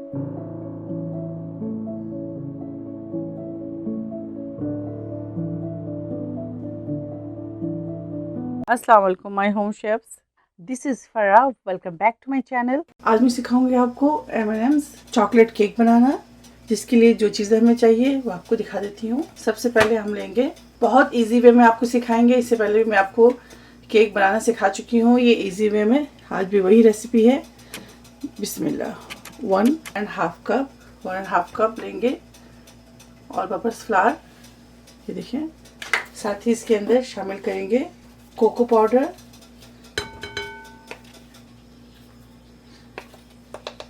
अस्सलाम वालेकुम my home chefs, this is Farah. Welcome back to my channel. आज मैं सिखाऊंगी आपको M&M's चॉकलेट केक बनाना। जिसके लिए जो चीज़ें हमें चाहिए वो आपको दिखा देती हूँ। सबसे पहले हम लेंगे, बहुत इजी वे में आपको सिखाएंगे। इससे पहले भी मैं आपको केक बनाना सिखा चुकी हूँ, ये इजी वे में। आज भी वही रेसिपी है। बिस्मिल्लाह। 1.5 कप लेंगे और वापस फ्लावर, ये देखिए। साथ ही इसके अंदर शामिल करेंगे कोको पाउडर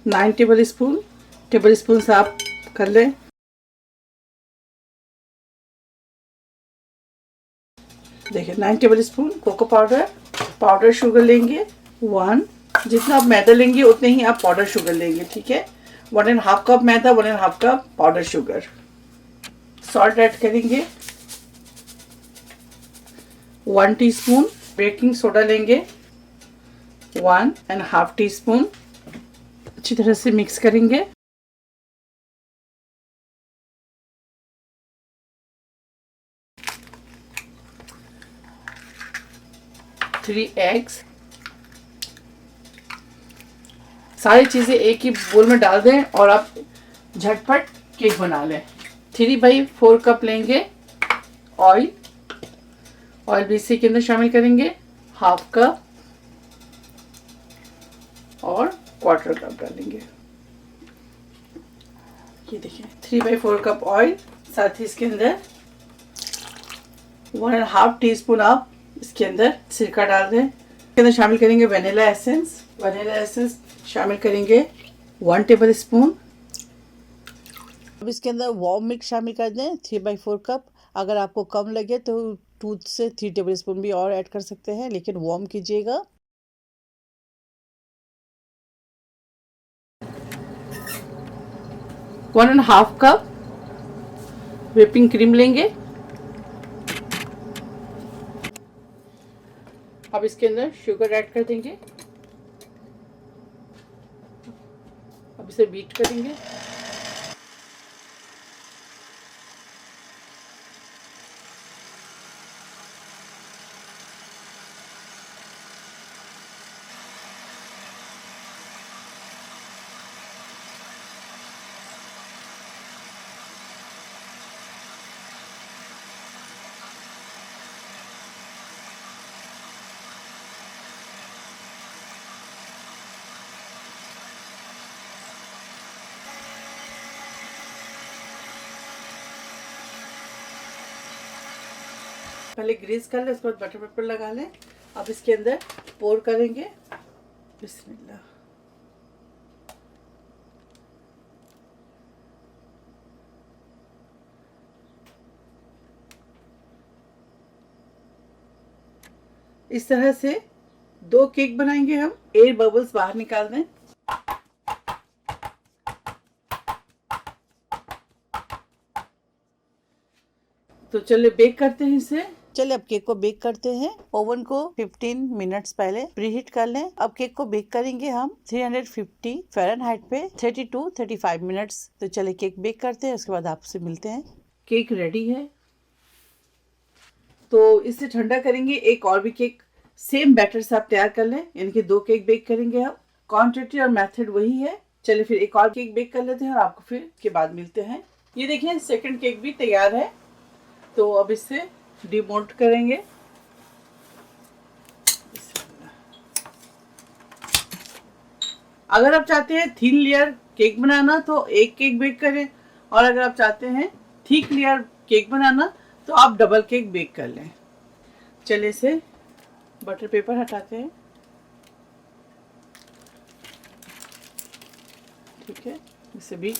9 टेबल स्पून से आप कर लें। देखिए 9 tablespoon cocoa powder sugar लेंगे 1। जितना आप मैदा लेंगे उतने ही आप पाउडर शुगर लेंगे, ठीक है। 1.5 कप मैदा, 1.5 cup powder sugar. Salt add करेंगे 1 टीस्पून। बेकिंग सोडा लेंगे 1.5 टीस्पून। अच्छी तरह से मिक्स करेंगे। Three eggs. सारी चीज़ें एक ही बोल में डाल दें और आप झटपट केक बना लें। 3/4 कप लेंगे ऑयल भी इसी के अंदर शामिल करेंगे। 1/2 कप और 1/4 कप डालेंगे। ये देखिए 3/4 कप ऑयल। साथ ही इसके अंदर 1.5 टीस्पून आप इसके अंदर सिरका डाल दें। इसके अंदर शामिल करेंगे वनीला एसेंस शामिल करेंगे 1 टेबल स्पून। अब इसके अंदर वार्म मिल्क शामिल कर दें 3/4 कप। अगर आपको कम लगे तो 2 से 3 टेबल स्पून भी और ऐड कर सकते हैं, लेकिन वार्म कीजिएगा। One and half cup whipping cream लेंगे। अब इसके अंदर शुगर ऐड कर देंगे। अब इसे बीट करेंगे। पहले ग्रीस कर लें, उसके बाद बटर पेपर लगा लें। अब इसके अंदर पोर करेंगे। बिस्मिल्लाह। इस तरह से 2 केक बनाएंगे हम। एयर बबल्स बाहर निकाल दें। तो चलिए बेक करते हैं इसे। चलिए अब केक को बेक करते हैं। ओवन को 15 मिनट्स पहले प्रीहीट कर लें। अब केक को बेक करेंगे हम 350 फ़ारेनहाइट पे 30 to 35 मिनट्स। तो चलिए केक बेक करते हैं, उसके बाद आपसे मिलते हैं। केक रेडी है, तो इसे ठंडा करेंगे। एक और भी केक सेम बैटर से आप तैयार कर लें, यानी कि 2 केक बेक करेंगे हम। क्वांटिटी और मेथड वही है। चलिए फिर एक और केक बेक कर लेते हैं और आपको फिर के बाद मिलते हैं। ये देखिए सेकंड केक भी तैयार है। तो अब इसे डिमोल्ड करेंगे। अगर आप चाहते हैं थिन लेयर केक बनाना तो एक केक बेक करें, और अगर आप चाहते हैं थिक लेयर केक बनाना तो आप डबल केक बेक कर लें। चलिए इसे बटर पेपर हटाते हैं। ठीक है, इसे भी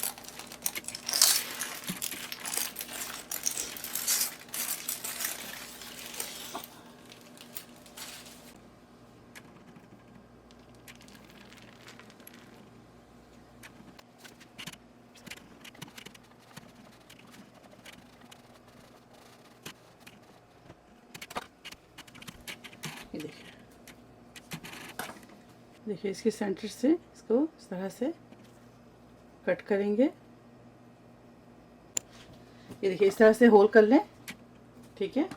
ये देखिए इसके सेंटर से इसको इस तरह से कट करेंगे। ये देखिए इस तरह से होल कर लें, ठीक है।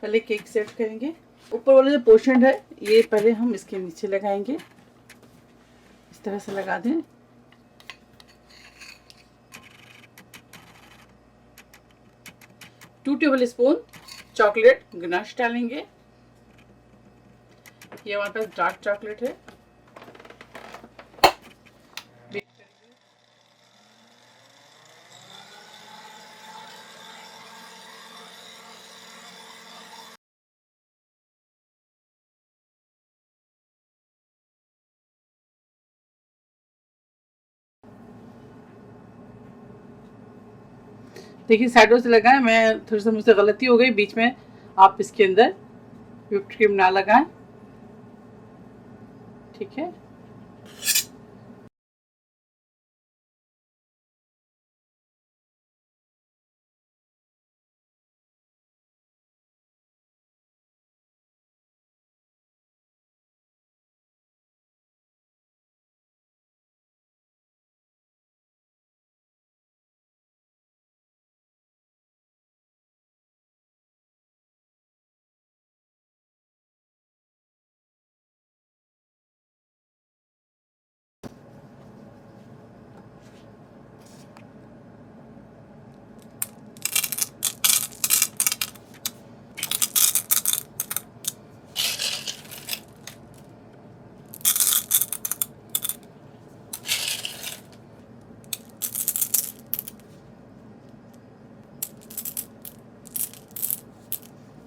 पहले केक सेट करेंगे। ऊपर वाला जो पोर्शन है ये पहले हम इसके नीचे लगाएंगे, इस तरह से लगा दें। 2 टेबल स्पून चॉकलेट गनाश डालेंगे। ये हमारे पास डार्क चॉकलेट है। देखिए साइडों से लगाएं, मैं थोड़ी सा मुझसे गलती हो गई बीच में। आप इसके अंदर व्हिप्ड क्रीम ना लगाएं, ठीक है।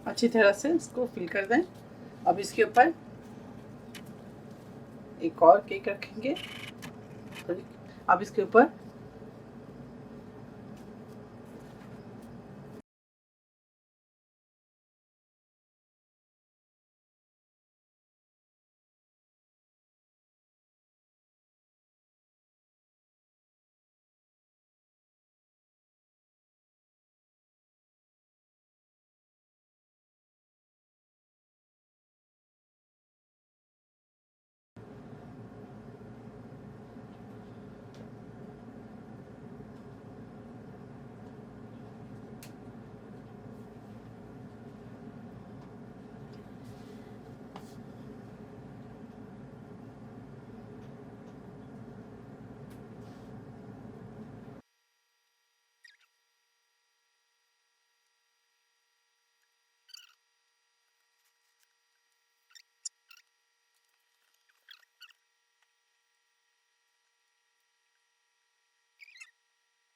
अच्छी तरह से इसको फिल कर दें। अब इसके ऊपर एक और केक रखेंगे। अब इसके ऊपर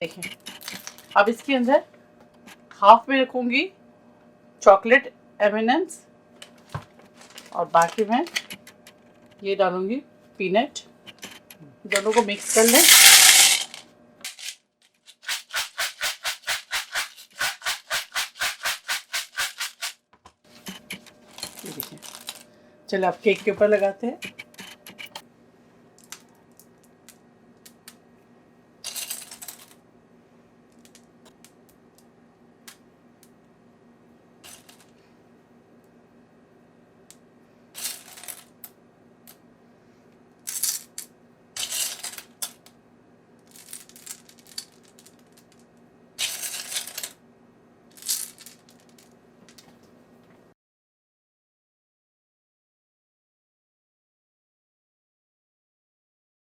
देखिए, अब इसके अंदर हाफ में रखूंगी चॉकलेट M&Ms और बाकी में ये डालूंगी पीनट। दोनों को मिक्स कर लें। देखिए, चलो अब केक के ऊपर लगाते हैं।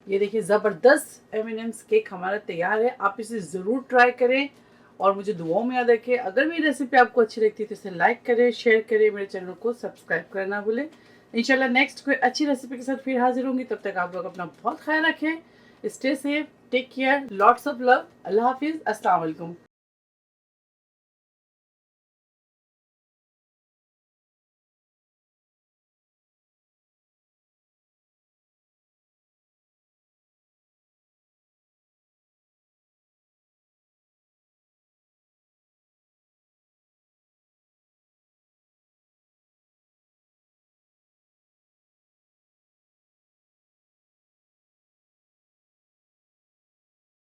ये देखिए ज़बरदस्त M&M's केक हमारा तैयार है। आप इसे ज़रूर ट्राई करें और मुझे दुआओं में याद रखें। अगर मेरी रेसिपी आपको अच्छी लगती है तो इसे लाइक करें, शेयर करें, मेरे चैनल को सब्सक्राइब करना भूलें। इंशाल्लाह नेक्स्ट कोई अच्छी रेसिपी के साथ फिर हाजिर होंगी। तब तक आप लोग अपना बहुत ख्याल रखें। Stay safe, take care, lots of love. अल्लाह हाफिज़, अस्सलाम वालेकुम।